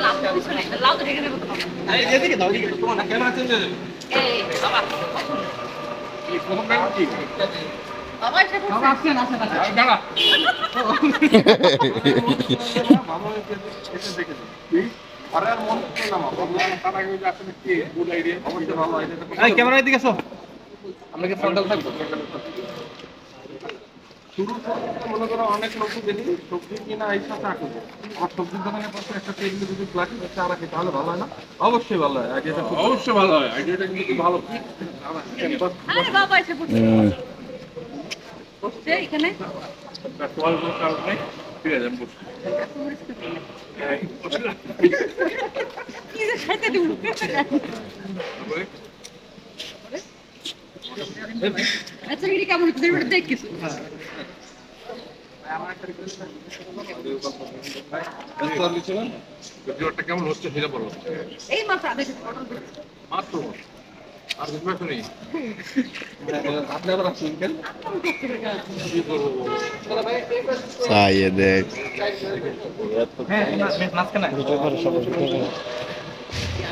লাউ তো কিছু নাই, লাউ তো ঢেকে দেবো তোমার। এই এদিকে দাও, এদিকে তোমার না ক্যামেরা চেঞ্জ হয়ে যাবে। এই বাবা, কি প্রথম ব্যাংক কি? বাবা এসে বাবা পড়ছে। আসছেন আসেন আসেন। দাঁড়া। ভালো হয়েছে এসে দেখে দিন। কি? আরে আর মন করলাম আপনারা তার আগে যে আসলে কি গুড আইডিয়া অবশ্যই ভালো আইডিয়া। এই ক্যামেরা এদিকে এসো। আমরা কি ফ্রন্টাল থাকবো? শুরু করতে মনে করো অনেক লোক যদি সবজি কিনা ইচ্ছা চা করবে, আমার সবজির দোকানের পাশে একটা টেবিলে যদি গ্লাসে চা রাখি তাহলে ভালো হয় না? অবশ্যই ভালো হয়, আইডিয়াটা অবশ্যই ভালো হয়, আইডিয়াটা কিন্তু ভালো। আরে বাবা এসে পড়ছে। বসছে এখানে। তোমার কোনো কারণ নেই, ঠিক আছে আমি বসছি। কি যে খাইতে দিব। আচ্ছা গিরি কেমন হচ্ছে এবারে দেখ কিছু। ভিডিওটা কেমন হচ্ছে সেটা বলো। এই মাত্র আধা কেজি পটল দিচ্ছি। মাত্র আর কিছু বাকি নেই। আপনি আবার আসছেন কেন? কি করবো? চাইয়ে দেখ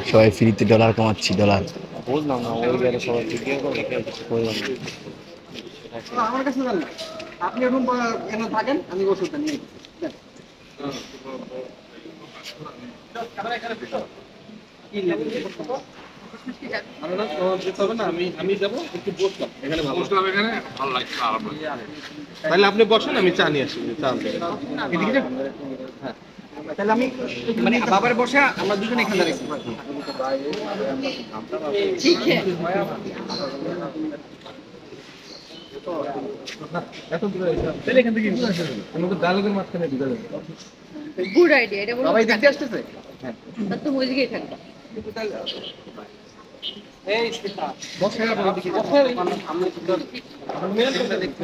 সবাই ফ্রিতে ডলার কামাচ্ছি ডলার বুঝলাম না ওই জায়গায় সবাই ভিডিও করে কিছু করলাম আমার কাছে জান না, আপনি এখন এখানে থাকেন, আমি ওষুধটা নিয়ে দেন। আমি যাবো একটু বসলাম এখানে, বসলাম এখানে ভালো লাগছে। তাহলে আপনি বসেন, আমি চা নিয়ে আসি। চা হ্যাঁ, তাহলে আমি মানে বাবার বসে আমরা দুজনে এখানে দাঁড়াইছি। ঠিক আছে। এত দূরে তাহলে এখান থেকে আমাদের ডায়লগের মাঝখানে ঢুকে যাবে। গুড আইডিয়া এটা বলো। বাবা এই দেখতে আসতেছে? হ্যাঁ। তা তো ওই দিকেই থাকবা। এই বসে আমরা দেখি। আমরা মেল করতে দেখতে